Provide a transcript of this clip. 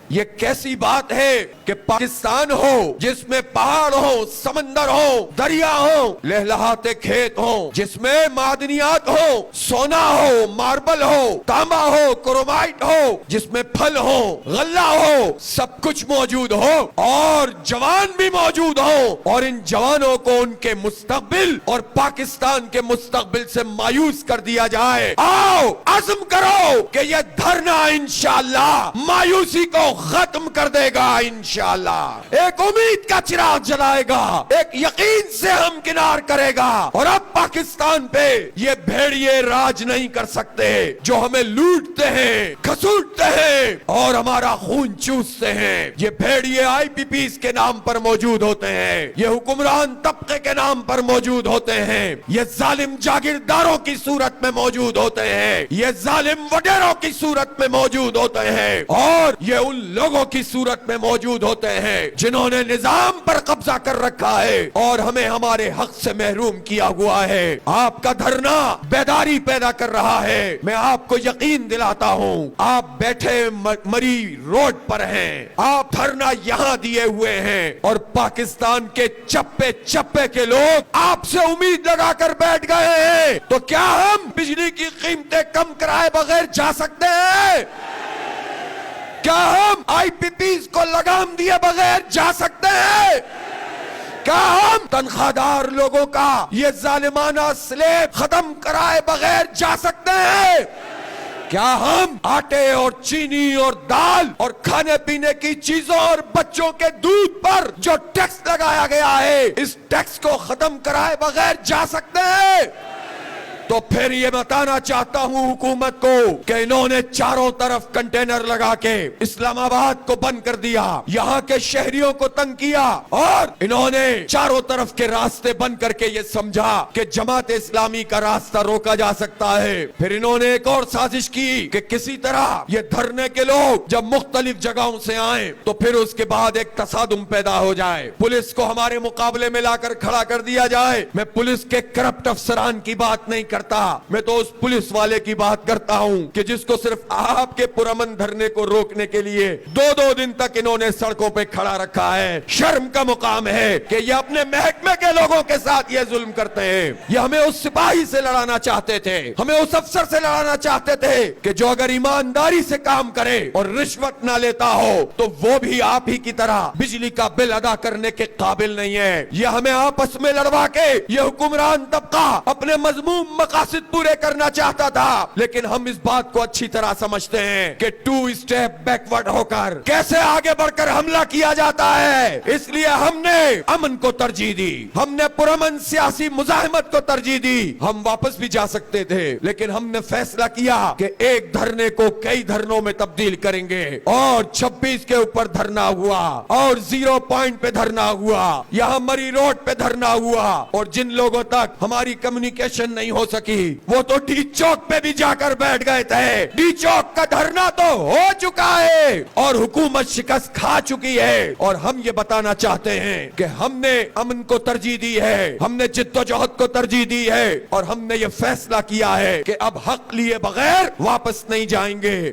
یہ کیسی بات ہے کہ پاکستان ہو جس میں پہاڑ ہو، سمندر ہو، دریا ہو، لہلہاتے کھیت ہو، جس میں معدنیات ہو، سونا ہو، ماربل ہو، تانبا ہو، کرومائٹ ہو، جس میں پھل ہو، غلہ ہو، سب کچھ موجود ہو اور جوان بھی موجود ہو، اور ان جوانوں کو ان کے مستقبل اور پاکستان کے مستقبل سے مایوس کر دیا جائے۔ آؤ عزم کرو کہ یہ دھرنا انشاءاللہ مایوسی کو ختم کر دے گا انشاءاللہ، ایک امید کا چراغ جلائے گا، ایک یقین سے ہم کنار کرے گا، اور اب پاکستان پہ یہ بھیڑیے راج نہیں کر سکتے جو ہمیں لوٹتے ہیں، کھسوٹتے ہیں اور ہمارا خون چوستے ہیں۔ یہ بھیڑیے آئی پی پیز کے نام پر موجود ہوتے ہیں، یہ حکمران طبقے کے نام پر موجود ہوتے ہیں، یہ ظالم جاگیرداروں کی صورت میں موجود ہوتے ہیں، یہ ظالم وڈیروں کی صورت میں موجود ہوتے ہیں، اور یہ ان لوگوں کی صورت میں موجود ہوتے ہیں جنہوں نے نظام پر قبضہ کر رکھا ہے اور ہمیں ہمارے حق سے محروم کیا ہوا ہے۔ آپ کا دھرنا بیداری پیدا کر رہا ہے۔ میں آپ کو یقین دلاتا ہوں، آپ بیٹھے مری روڈ پر ہیں، آپ دھرنا یہاں دیے ہوئے ہیں، اور پاکستان کے چپے چپے کے لوگ آپ سے امید لگا کر بیٹھ گئے ہیں۔ تو کیا ہم بجلی کی قیمتیں کم کرائے بغیر جا سکتے ہیں؟ کیا ہم آئی پی پیز کو لگام دیے بغیر جا سکتے ہیں؟ کیا ہم تنخواہ دار لوگوں کا یہ ظالمانہ سلیب ختم کرائے بغیر جا سکتے ہیں؟ کیا ہم آٹے اور چینی اور دال اور کھانے پینے کی چیزوں اور بچوں کے دودھ پر جو ٹیکس لگایا گیا ہے، اس ٹیکس کو ختم کرائے بغیر جا سکتے ہیں؟ تو پھر یہ بتانا چاہتا ہوں حکومت کو کہ انہوں نے چاروں طرف کنٹینر لگا کے اسلام آباد کو بند کر دیا، یہاں کے شہریوں کو تنگ کیا، اور انہوں نے چاروں طرف کے راستے بند کر کے یہ سمجھا کہ جماعت اسلامی کا راستہ روکا جا سکتا ہے۔ پھر انہوں نے ایک اور سازش کی کہ کسی طرح یہ دھرنے کے لوگ جب مختلف جگہوں سے آئیں تو پھر اس کے بعد ایک تصادم پیدا ہو جائے، پولیس کو ہمارے مقابلے میں لا کر کھڑا کر دیا جائے۔ میں پولیس کے کرپٹ افسران کی بات نہیں کرتا، میں تو اس پولیس والے کی بات کرتا ہوں کہ جس کو صرف آپ کے پرامن دھرنے کو روکنے کے لیے دو دن تک انہوں نے سڑکوں پہ کھڑا رکھا ہے۔ شرم کا مقام ہے کہ یہ اپنے محکمے کے لوگوں کے ساتھ یہ ظلم کرتے ہیں۔ یہ ہمیں اس سپاہی سے لڑانا چاہتے تھے، ہمیں اس افسر سے لڑانا چاہتے تھے کہ جو اگر ایمانداری سے کام کرے اور رشوت نہ لیتا ہو تو وہ بھی آپ ہی کی طرح بجلی کا بل ادا کرنے کے قابل نہیں ہے۔ یہ ہمیں آپس میں لڑوا کے یہ حکمران طبقہ اپنے مذموم مقاصد پورے کرنا چاہتا تھا، لیکن ہم اس بات کو اچھی طرح سمجھتے ہیں کہ 2 اسٹیپ بیکورڈ ہو کر کیسے آگے بڑھ کر حملہ کیا جاتا ہے۔ اس لیے ہم نے امن کو ترجیح دی، ہم نے پرامن سیاسی مزاحمت کو ترجیح دی۔ ہم واپس بھی جا سکتے تھے، لیکن ہم نے فیصلہ کیا کہ ایک دھرنے کو کئی دھرنوں میں تبدیل کریں گے، اور 26 کے اوپر دھرنا ہوا، اور 0 پوائنٹ پہ دھرنا ہوا، یہاں مری روڈ پہ دھرنا ہوا، اور جن لوگوں تک ہماری کمیونیکیشن نہیں ہو سکی وہ تو ڈی چوک پہ بھی جا کر بیٹھ گئے تھے۔ ڈی چوک کا دھرنا تو ہو چکا ہے اور حکومت شکست کھا چکی ہے، اور ہم یہ بتانا چاہتے ہیں کہ ہم نے امن کو ترجیح دی ہے، ہم نے جد و جہد کو ترجیح دی ہے، اور ہم نے یہ فیصلہ کیا ہے کہ اب حق لیے بغیر واپس نہیں جائیں گے۔